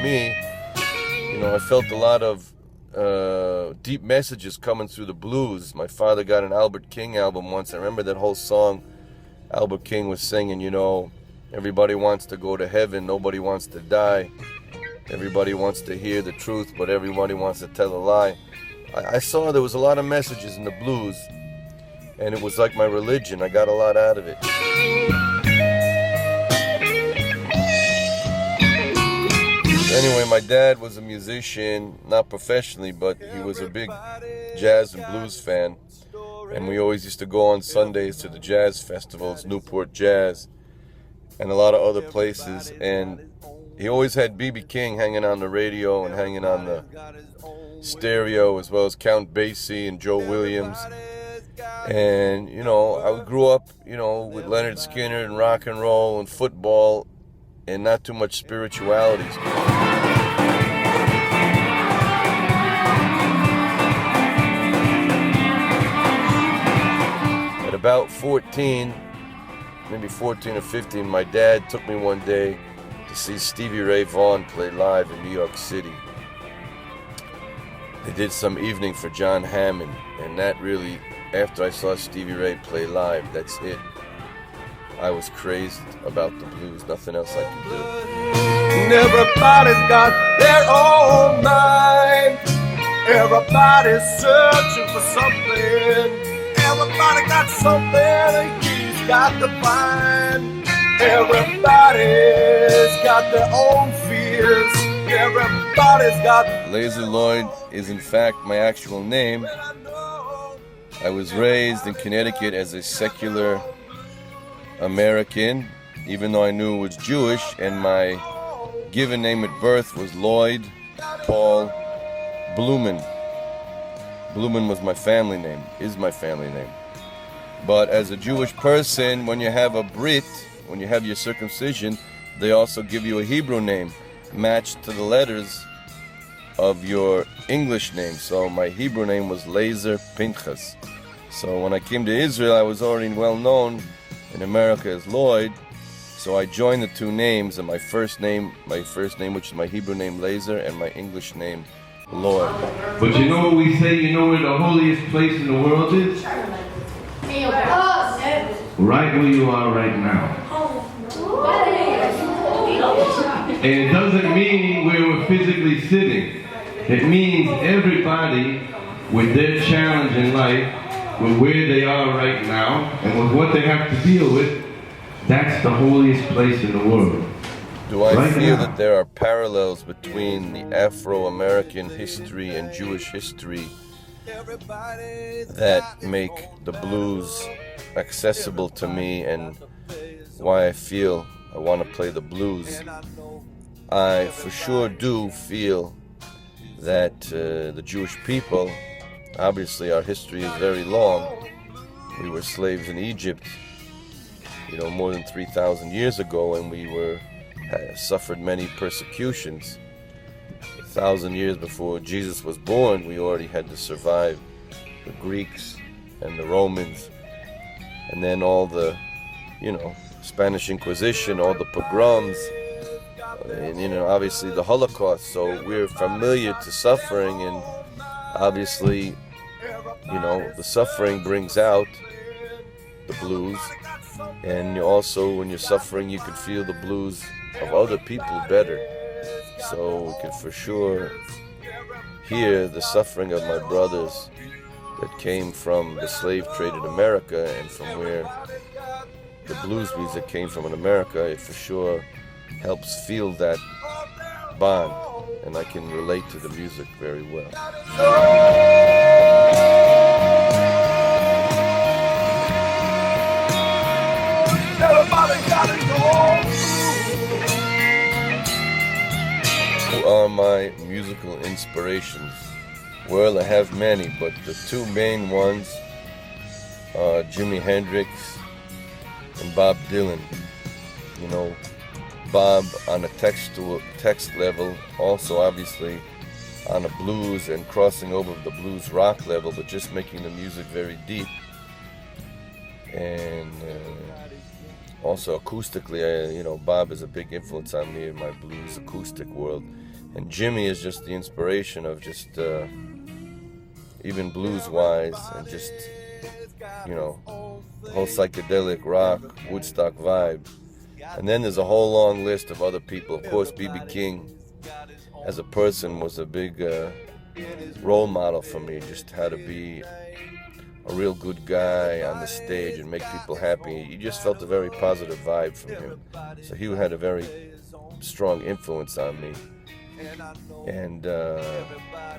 me, I felt a lot of deep messages coming through the blues. My father got an Albert King album once. I remember that whole song Albert King was singing, everybody wants to go to heaven, nobody wants to die. Everybody wants to hear the truth, but everybody wants to tell a lie. I saw there was a lot of messages in the blues, and it was like my religion. I got a lot out of it. Anyway, my dad was a musician, not professionally, but he was a big jazz and blues fan. And we always used to go on Sundays to the jazz festivals, Newport Jazz, and a lot of other places. And he always had B.B. King hanging on the radio and hanging on the stereo, as well as Count Basie and Joe Williams. And, I grew up, with Leonard Skinner and rock and roll and football and not too much spirituality. At about 14, maybe 14 or 15, my dad took me one day to see Stevie Ray Vaughan play live in New York City. They did some evening for John Hammond, and that really, after I saw Stevie Ray play live, that's it. I was crazed about the blues, nothing else I could do. Everybody's got their own mind. Everybody's searching for something. Everybody got something he's got to find. Everybody's got their own fears. Everybody's got... Lazer Lloyd is in fact my actual name. I was raised in Connecticut as a secular American, even though I knew it was Jewish, and my given name at birth was Lloyd Paul Bluesman. Bluesman was my family name, is my family name. But as a Jewish person, when you have a Brit, when you have your circumcision, they also give you a Hebrew name matched to the letters of your English name. So my Hebrew name was Lazer Pinchas. So when I came to Israel, I was already well known in America as Lloyd. So I joined the two names, and my first name, which is my Hebrew name Lazer, and my English name Lloyd. But you know what we say, you know where the holiest place in the world is? Right where you are right now. And it doesn't mean where we're physically sitting. It means everybody with their challenge in life, with where they are right now, and with what they have to deal with, that's the holiest place in the world. Do I right feel now. that there are parallels between the Afro-American history and Jewish history that make the blues accessible to me, and why I feel I want to play the blues? I for sure do feel that the Jewish people, obviously our history is very long. We were slaves in Egypt, more than 3,000 years ago, and we suffered many persecutions. 1,000 years before Jesus was born, we already had to survive the Greeks and the Romans, and then all the, Spanish Inquisition, all the pogroms, and, obviously the Holocaust. So we're familiar to suffering, and obviously, the suffering brings out the blues. And also, when you're suffering, you can feel the blues of other people better. So we can for sure hear the suffering of my brothers that came from the slave trade in America, and from where the blues music came from in America. It for sure helps feel that bond, and I can relate to the music very well. Who are my musical inspirations? Well, I have many, but the two main ones are Jimi Hendrix and Bob Dylan. Bob on a text level, also obviously on a blues and crossing over the blues rock level, but just making the music very deep. And also acoustically, Bob is a big influence on me in my blues acoustic world. And Jimmy is just the inspiration of just even blues-wise and just, you know, the whole psychedelic rock, Woodstock vibe. And then there's a whole long list of other people. Of course, B.B. King, as a person, was a big role model for me, just how to be a real good guy on the stage and make people happy. You just felt a very positive vibe from him. So he had a very strong influence on me. And,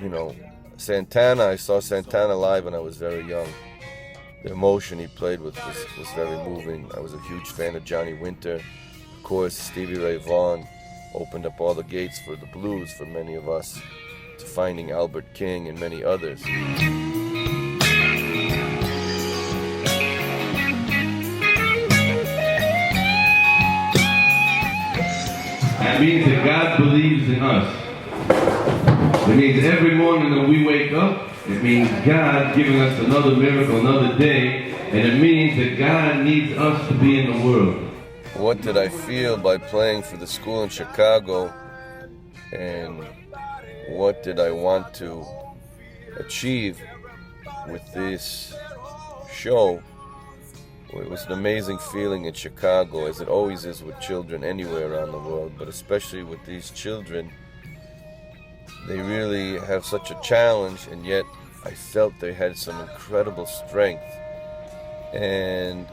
you know, Santana, I saw Santana live when I was very young. The emotion he played with was very moving. I was a huge fan of Johnny Winter. Of course, Stevie Ray Vaughan opened up all the gates for the blues for many of us, to finding Albert King and many others. That means that God believes in us. It means every morning when we wake up, it means God giving us another miracle, another day, and it means that God needs us to be in the world. What did I feel by playing for the school in Chicago, and what did I want to achieve with this show? Well, it was an amazing feeling in Chicago, as it always is with children anywhere around the world, but especially with these children. They really have such a challenge, and yet I felt they had some incredible strength. And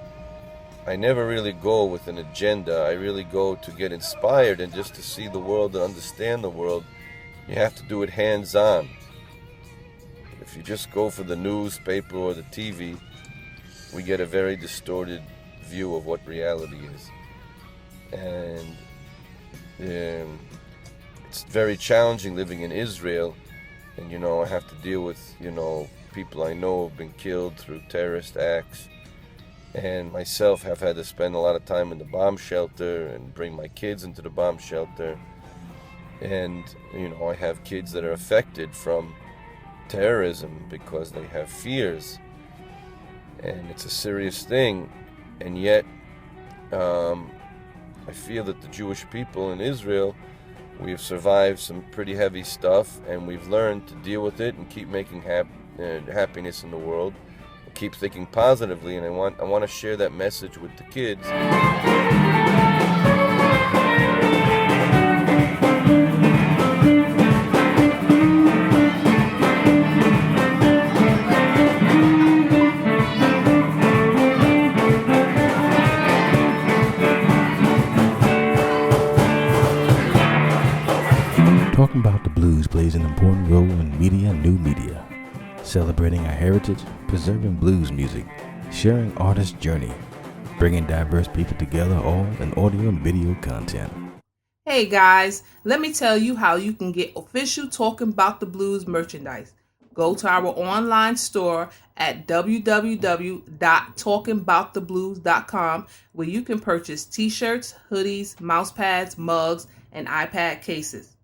I never really go with an agenda. I really go to get inspired and just to see the world and understand the world. You have to do it hands-on. If you just go for the newspaper or the TV, we get a very distorted view of what reality is. And it's very challenging living in Israel, and you know, I have to deal with, you know, people I know have been killed through terrorist acts, and myself have had to spend a lot of time in the bomb shelter and bring my kids into the bomb shelter. And you know, I have kids that are affected from terrorism because they have fears, and it's a serious thing. And yet I feel that the Jewish people in Israel, we have survived some pretty heavy stuff, and we've learned to deal with it and keep making happiness in the world, and keep thinking positively. And I want to share that message with the kids. Talking About the Blues plays an important role in media and new media, celebrating our heritage, preserving blues music, sharing artists' journey, bringing diverse people together, all in audio and video content. Hey guys, let me tell you how you can get official Talking About the Blues merchandise. Go to our online store at www.talkingabouttheblues.com, where you can purchase t-shirts, hoodies, mouse pads, mugs, and iPad cases.